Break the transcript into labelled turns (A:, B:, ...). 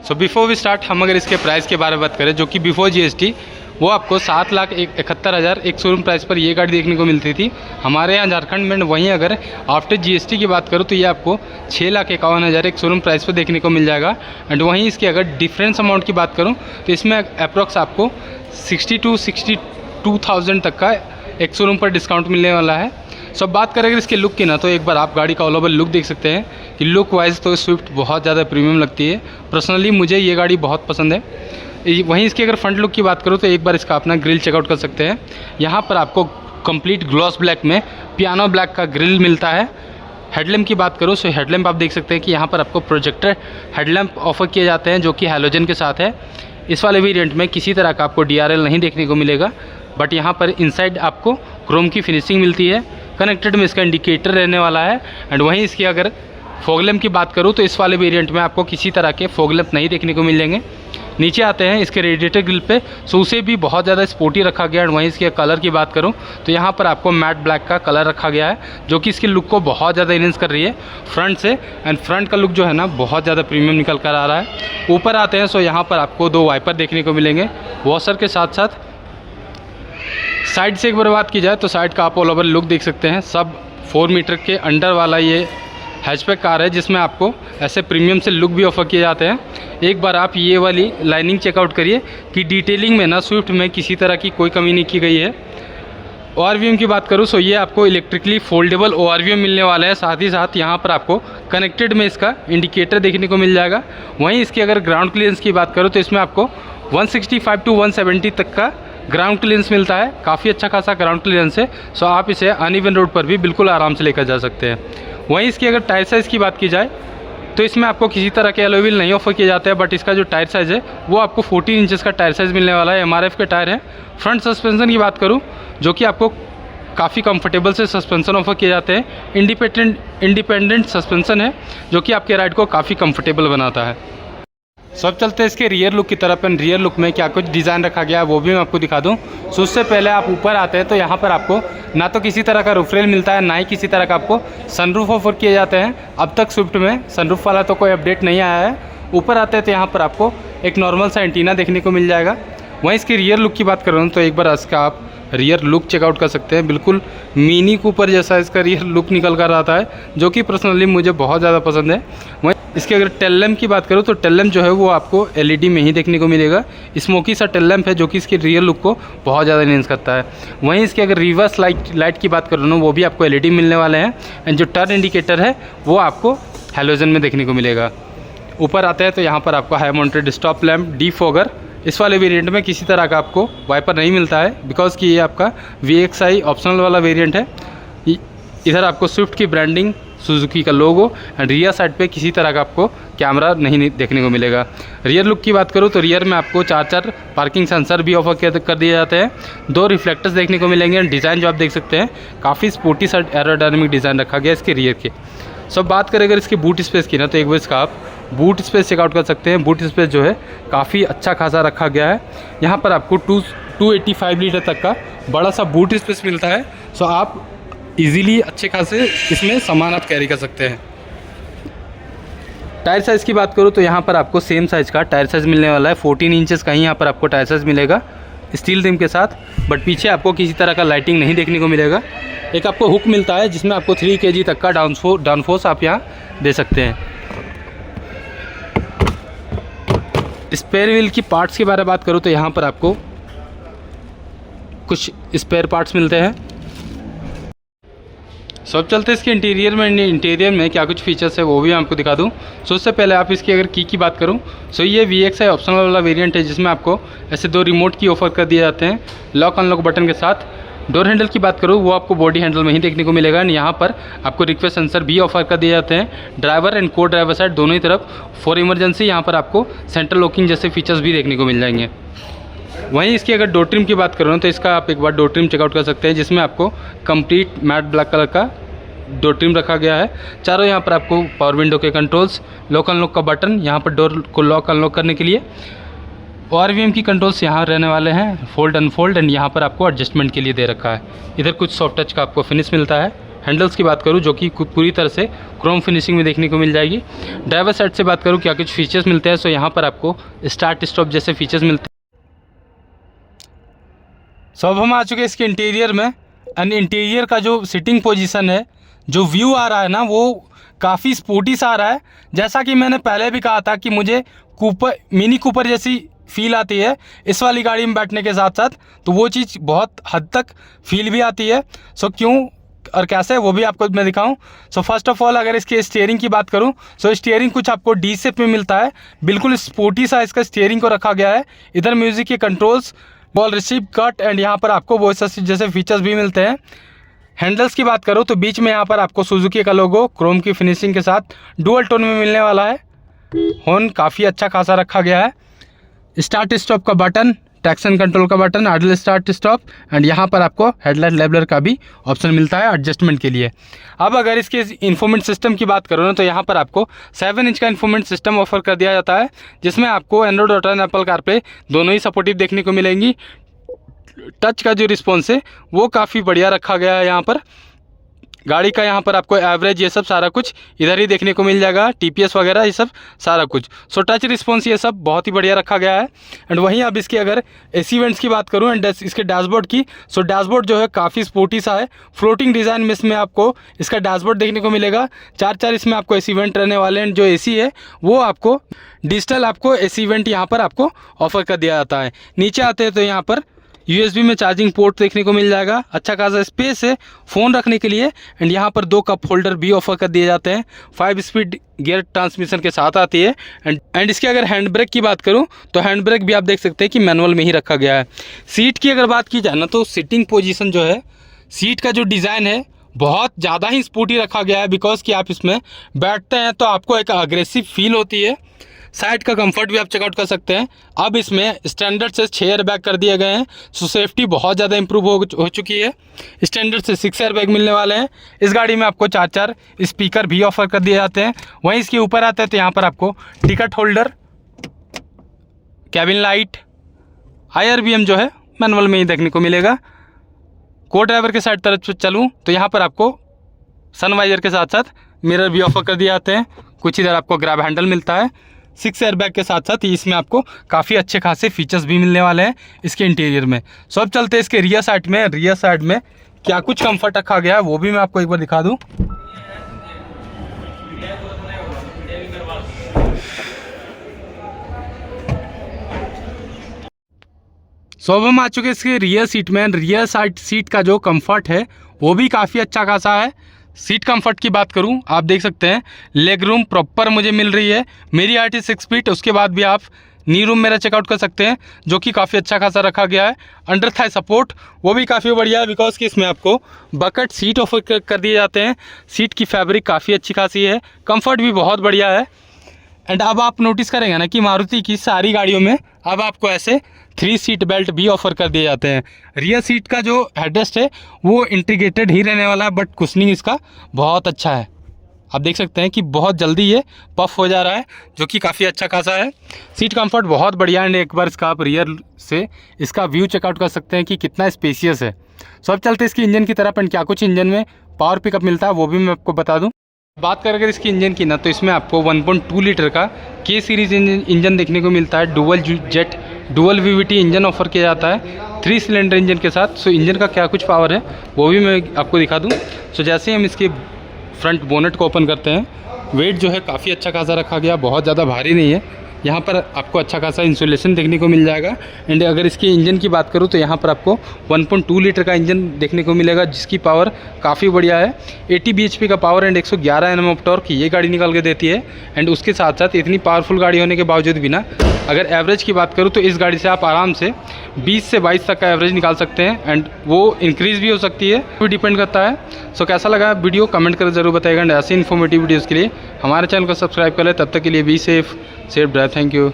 A: So before we start, हम अगर इसके प्राइस के बारे में बात करें जो कि बिफोर जीएसटी, वो आपको 7,71,000 एक शोरूम प्राइस पर ये गाड़ी देखने को मिलती थी हमारे यहाँ झारखंड में। वहीं अगर आफ्टर जीएसटी की बात करूँ तो ये आपको 6,51,000 एक शोरूम प्राइस पर देखने को मिल जाएगा। एंड वहीं इसकी अगर डिफरेंस अमाउंट की बात करूँ तो इसमें अप्रॉक्स आपको 62,000 तक का एक शोरूम पर डिस्काउंट मिलने वाला है। सब बात करें अगर इसके लुक की ना, तो एक बार आप गाड़ी का ऑल ओवर लुक देख सकते हैं कि लुक वाइज तो स्विफ्ट बहुत ज़्यादा प्रीमियम लगती है। पर्सनली मुझे ये गाड़ी बहुत पसंद है। वहीं इसकी अगर फ्रंट लुक की बात करूँ तो एक बार इसका अपना ग्रिल चेकआउट कर सकते हैं। यहाँ पर आपको कंप्लीट ग्लॉस ब्लैक में पियानो ब्लैक का ग्रिल मिलता है। हेडलैम्प की बात करूँ तो हेडलैम्प आप देख सकते हैं कि यहाँ पर आपको प्रोजेक्टर हेडलैम्प ऑफर किए जाते हैं जो कि हैलोजन के साथ है। इस वाले वेरिएंट में किसी तरह का आपको DRL नहीं देखने को मिलेगा, बट यहाँ पर इनसाइड आपको क्रोम की फिनिशिंग मिलती है। कनेक्टेड में इसका इंडिकेटर रहने वाला है। एंड वहीं इसकी अगर फॉग लैम्प की बात करूँ तो इस वाले वेरिएंट में आपको किसी तरह के फॉग लैम्प नहीं देखने को मिलेंगे। नीचे आते हैं इसके रेडिएटर ग्रिल पे, सो उसे भी बहुत ज़्यादा स्पोर्टी रखा गया है। एंड वहीं इसके कलर की बात करूँ तो यहाँ पर आपको मैट ब्लैक का कलर रखा गया है जो कि इसके लुक को बहुत ज़्यादा इनहेंस कर रही है फ्रंट से। एंड फ्रंट का लुक जो है ना बहुत ज़्यादा प्रीमियम निकल कर आ रहा है। ऊपर आते हैं, सो यहाँ पर आपको 2 वाइपर देखने को मिलेंगे वॉशर के साथ साथ। साइड से एक बार बात की जाए तो साइड का आप ऑल ओवर लुक देख सकते हैं। सब 4 मीटर के अंडर वाला ये हैचबैक कार है जिसमें आपको ऐसे प्रीमियम से लुक भी ऑफर किए जाते हैं। एक बार आप ये वाली लाइनिंग चेकआउट करिए कि डिटेलिंग में ना स्विफ्ट में किसी तरह की कोई कमी नहीं की गई है। ORVM की बात करूँ तो ये आपको इलेक्ट्रिकली फोल्डेबल ORVM मिलने वाला है। साथ ही साथ यहाँ पर आपको कनेक्टेड में इसका इंडिकेटर देखने को मिल जाएगा। वहीं इसकी अगर ग्राउंड क्लियरेंस की बात करूँ तो इसमें आपको 165 to 170 तक का ग्राउंड क्लियरेंस मिलता है। काफ़ी अच्छा खासा ग्राउंड क्लियरेंस है, सो आप इसे अनइवन रोड पर भी बिल्कुल आराम से लेकर जा सकते हैं। वहीं इसकी अगर टायर साइज़ की बात की जाए तो इसमें आपको किसी तरह के एलॉय व्हील नहीं ऑफर किए जाते हैं, बट इसका जो टायर साइज़ है वो आपको 14 इंचेस का टायर साइज़ मिलने वाला है। MRF के टायर हैं। फ्रंट सस्पेंशन की बात करूँ जो कि आपको काफ़ी कंफर्टेबल से सस्पेंशन ऑफर किए जाते हैं। इंडिपेंडेंट सस्पेंशन है जो कि आपके राइड को काफ़ी कंफर्टेबल बनाता है। सब चलते हैं इसके रियर लुक की तरफ। एंड रियर लुक में क्या कुछ डिज़ाइन रखा गया है वो भी मैं आपको दिखा दूं। सो उससे पहले आप ऊपर आते हैं तो यहाँ पर आपको ना तो किसी तरह का रूफ रेल मिलता है, ना ही किसी तरह का आपको सनरूफ ऑफर किए जाते हैं। अब तक स्विफ्ट में सनरूफ वाला तो कोई अपडेट नहीं आया है। ऊपर आते हैं तो यहाँ पर आपको एक नॉर्मल सा एंटीना देखने को मिल जाएगा। वहीं इसकी रियर लुक की बात करूँ तो एक बार इसका आप रियर लुक चेकआउट कर सकते हैं। बिल्कुल मिनी कूपर जैसा इसका रियर लुक निकल कर आता है जो कि पर्सनली मुझे बहुत ज़्यादा पसंद है। वहीं इसके अगर टेल लैम्प की बात करूँ तो टेल लैम्प जो है वो आपको LED में ही देखने को मिलेगा। स्मोकी सा टेल लैम्प है जो कि इसके रियर लुक को बहुत ज़्यादा इनहेंस करता है। वहीं इसके अगर रिवर्स लाइट की बात करूँ ना, वो भी आपको LED मिलने वाले हैं। एंड जो टर्न इंडिकेटर है वो आपको हैलोजन में देखने को मिलेगा। ऊपर आता है तो यहाँ पर आपको high mounted stop lamp defogger. इस वाले वेरिएंट में किसी तरह का आपको वाइपर नहीं मिलता है बिकॉज कि ये आपका VXI ऑप्शनल वाला वेरिएंट है। इधर आपको स्विफ्ट की ब्रांडिंग, सुजुकी का लोगो। एंड रियर साइड पे किसी तरह का आपको कैमरा नहीं देखने को मिलेगा। रियर लुक की बात करूँ तो रियर में आपको 4 पार्किंग सेंसर भी ऑफर कर दिए जाते हैं। 2 रिफ्लेक्टर्स देखने को मिलेंगे। डिज़ाइन जो आप देख सकते हैं काफ़ी स्पोर्टी सा एरोडायनामिक डिज़ाइन रखा गया इसके रियर के। सब बात करें अगर इसकी बूट स्पेस की ना, तो एक बार इसका आप बूट स्पेस चेकआउट कर सकते हैं। बूट स्पेस जो है काफ़ी अच्छा खासा रखा गया है। यहाँ पर आपको 285 लीटर तक का बड़ा सा बूट स्पेस मिलता है। सो आप इजीली अच्छे खासे इसमें सामान आप कैरी कर सकते हैं। टायर साइज़ की बात करूँ तो यहाँ पर आपको सेम साइज़ का टायर साइज़ मिलने वाला है। 14 इंचेस का ही यहाँ पर आपको टायर साइज़ मिलेगा स्टील रिम के साथ, बट पीछे आपको किसी तरह का लाइटिंग नहीं देखने को मिलेगा। एक आपको हुक मिलता है जिसमें आपको 3 kg तक का डाउनफोर्स आप यहाँ दे सकते हैं। स्पेयर व्हील की पार्ट्स के बारे में बात करूँ तो यहाँ पर आपको कुछ स्पेयर पार्ट्स मिलते हैं। सब चलते हैं इसके इंटीरियर में क्या कुछ फीचर्स है वो भी मैं आपको दिखा दूँ। सो उससे पहले आप इसकी अगर की बात करूँ सो ये VXI ऑप्शनल वाला वेरिएंट है जिसमें आपको ऐसे 2 रिमोट की ऑफर कर दिए जाते हैं लॉक अनलॉक बटन के साथ। डोर हैंडल की बात करूँ वो आपको बॉडी हैंडल में ही देखने को मिलेगा। यहाँ पर आपको रिक्वेस्ट सेंसर भी ऑफर कर दिए जाते हैं। ड्राइवर एंड को ड्राइवर साइड दोनों ही तरफ फॉर इमरजेंसी यहाँ पर आपको सेंट्रल लॉकिंग जैसे फीचर्स भी देखने को मिल जाएंगे। वहीं इसकी अगर डोर ट्रिम की बात करूँ तो इसका आप एक बार डोर ट्रिम चेकआउट कर सकते हैं जिसमें आपको कंप्लीट मैट ब्लैक कलर का डोर ट्रिम रखा गया है। चारों यहाँ पर आपको पावर विंडो के कंट्रोल्स, लॉक अनलॉक का बटन यहाँ पर डोर को लॉक अनलॉक करने के लिए। ORVM की कंट्रोल्स यहाँ रहने वाले हैं, फोल्ड अनफोल्ड। एंड यहाँ पर आपको एडजस्टमेंट के लिए दे रखा है। इधर कुछ सॉफ्ट टच का आपको फिनिश मिलता है। हैंडल्स की बात करूँ जो कि पूरी तरह से क्रोम फिनिशिंग में देखने को मिल जाएगी। ड्राइवर साइड से बात करूँ क्या कुछ फीचर्स मिलते हैं, सो यहाँ पर आपको स्टार्ट स्टॉप जैसे फीचर्स मिलते हैं। सो अब हम आ चुके हैं इसके इंटीरियर में, एंड इंटीरियर का जो सिटिंग पोजीशन है, जो व्यू आ रहा है ना, वो काफ़ी स्पोर्टी सा आ रहा है। जैसा कि मैंने पहले भी कहा था कि मुझे कूपर, मिनी कूपर जैसी फील आती है इस वाली गाड़ी में बैठने के साथ साथ, तो वो चीज़ बहुत हद तक फील भी आती है। सो क्यों और कैसे वो भी आपको मैं दिखाऊं। सो फर्स्ट ऑफ ऑल अगर इसके स्टीयरिंग की बात करूं, सो स्टीयरिंग कुछ आपको डी शेप में मिलता है, बिल्कुल स्पोर्टी सा इसका स्टीयरिंग को रखा गया है। इधर म्यूजिक के controls, ball receive, cut, and यहाँ पर आपको वॉइस असिस्ट जैसे फीचर्स भी मिलते हैं। हैंडल्स की बात करूँ तो बीच में यहाँ पर आपको सुजुकी का लोगो क्रोम की फिनिशिंग के साथ डुअल टोन में मिलने वाला है। हॉर्न काफ़ी अच्छा खासा रखा गया है। स्टार्ट स्टॉप का बटन, ट्रैक्शन कंट्रोल का button, idol start stop, and यहाँ पर आपको हेडलाइट लेबलर का भी ऑप्शन मिलता है एडजस्टमेंट के लिए। अब अगर इसके इंफोमेंट सिस्टम की बात करो ना, तो यहाँ पर आपको 7 इंच का इंफोमेंट सिस्टम ऑफर कर दिया जाता है, जिसमें आपको Android auto and Apple CarPlay दोनों ही सपोर्टिव देखने को मिलेंगी। टच का जो रिस्पॉन्स है वो काफ़ी बढ़िया रखा गया है। यहाँ पर गाड़ी का यहाँ पर आपको एवरेज ये सब सारा कुछ इधर ही देखने को मिल जाएगा, टीपीएस वगैरह ये सब सारा कुछ। सो टच रिस्पॉन्स ये सब बहुत ही बढ़िया रखा गया है। एंड वहीं अब इसके अगर एसी वेंट्स की बात करूँ एंड इसके डैशबोर्ड की, सो डैशबोर्ड जो है काफ़ी स्पोर्टी सा है। फ्लोटिंग डिज़ाइन में इसमें आपको इसका डैशबोर्ड देखने को मिलेगा। 4 इसमें आपको एसी वेंट रहने वाले हैं। जो एसी है वो आपको डिजिटल आपको एसी वेंट यहाँ पर आपको ऑफर कर दिया जाता है। नीचे आते हैं तो यहाँ पर USB में चार्जिंग पोर्ट देखने को मिल जाएगा। अच्छा खासा स्पेस है फ़ोन रखने के लिए, एंड यहाँ पर 2 कप होल्डर भी ऑफर कर दिए जाते हैं। 5 स्पीड गियर ट्रांसमिशन के साथ आती है। एंड इसके अगर हैंड ब्रेक की बात करूँ तो हैंड ब्रेक भी आप देख सकते हैं कि मैनुअल में ही रखा गया है। सीट की अगर बात की जाए ना, तो सिटिंग पोजीशन जो है, सीट का जो डिज़ाइन है बहुत ज़्यादा ही स्पोर्टी रखा गया है, बिकॉज कि आप इसमें बैठते हैं तो आपको एक अग्रेसिव फील होती है। साइड का कंफर्ट भी आप चेकआउट कर सकते हैं। अब इसमें स्टैंडर्ड से 6 एयरबैग कर दिए गए हैं, सो सेफ्टी बहुत ज़्यादा इंप्रूव हो चुकी है। स्टैंडर्ड से 6 एयरबैग मिलने वाले हैं। इस गाड़ी में आपको 4 स्पीकर भी ऑफर कर दिए जाते हैं। वहीं इसके ऊपर आते हैं तो यहाँ पर आपको ticket holder, cabin light, IRBM जो है मैनुअल में ही देखने को मिलेगा। को ड्राइवर के साइड तरफ चलूँ तो यहाँ पर आपको सनवाइजर के साथ साथ मिरर भी ऑफर कर दिए जाते हैं। कुछ इधर आपको ग्रैब हैंडल मिलता है। 6 एयरबैग के साथ साथ इसमें आपको काफ़ी अच्छे खासे फीचर्स भी मिलने वाले हैं इसके इंटीरियर में। सो अब चलते हैं इसके रियर साइड में। रियर साइड में क्या कुछ कंफर्ट रखा गया है वो भी मैं आपको एक बार दिखा दूं। सो अब हम आ चुके हैं इसके रियर सीट में। रियर साइड सीट का जो कंफर्ट है वो भी काफ़ी अच्छा खासा है। सीट कंफर्ट की बात करूं, आप देख सकते हैं लेग रूम प्रॉपर मुझे मिल रही है। मेरी हाइट है 6 फीट, उसके बाद भी आप नी रूम मेरा चेकआउट कर सकते हैं, जो कि काफ़ी अच्छा खासा रखा गया है। अंडर थाई सपोर्ट वो भी काफ़ी बढ़िया है, बिकॉज कि इसमें आपको बकेट सीट ऑफर कर दिए जाते हैं। सीट की फैब्रिक काफ़ी अच्छी खासी है, कंफर्ट भी बहुत बढ़िया है। एंड अब आप नोटिस करेंगे ना कि मारुति की सारी गाड़ियों में अब आपको ऐसे 3 सीट बेल्ट भी ऑफर कर दिए जाते हैं। रियर सीट का जो हेडरेस्ट है वो इंटीग्रेटेड ही रहने वाला है, बट कुशनिंग इसका बहुत अच्छा है। आप देख सकते हैं कि बहुत जल्दी ये पफ हो जा रहा है, जो कि काफ़ी अच्छा खासा है। सीट कंफर्ट बहुत बढ़िया है। एक बार इसका आप रियर से इसका व्यू चेकआउट कर सकते हैं कि कितना स्पेसियस है। सो अब चलते हैं इसकी इंजन की तरफ, एंड क्या कुछ इंजन में पावर पिकअप मिलता है वो भी मैं आपको बता दूँ। बात करें अगर इसकी इंजन की ना, तो इसमें आपको 1.2 लीटर का K सीरीज़ इंजन देखने को मिलता है। Dual jet dual VVT engine offer किया जाता है 3 सिलेंडर इंजन के साथ। सो इंजन का क्या कुछ पावर है वो भी मैं आपको दिखा दूं। सो जैसे ही हम इसके फ्रंट बोनेट को ओपन करते हैं, वेट जो है काफ़ी अच्छा खासा रखा गया, बहुत ज़्यादा भारी नहीं है। यहाँ पर आपको अच्छा खासा इंसुलेशन देखने को मिल जाएगा। एंड अगर इसके इंजन की बात करूँ तो यहाँ पर आपको 1.2 लीटर का इंजन देखने को मिलेगा, जिसकी पावर काफ़ी बढ़िया है। 80 bhp का power and 111 Nm of torque ये गाड़ी निकाल के देती है। एंड उसके साथ साथ इतनी पावरफुल गाड़ी होने के बावजूद भी ना, अगर एवरेज की बात करूँ तो इस गाड़ी से आप आराम से 20 से 22 तक का एवरेज निकाल सकते हैं। एंड वो इंक्रीज़ भी हो सकती है, वो डिपेंड करता है। सो कैसा लगा वीडियो कमेंट कर ज़रूर बताइएगा। एंड ऐसे इन्फॉर्मेटिव वीडियोज़ के लिए हमारे चैनल को सब्सक्राइब कर ले। तब तक के लिए be safe drive. Thank you.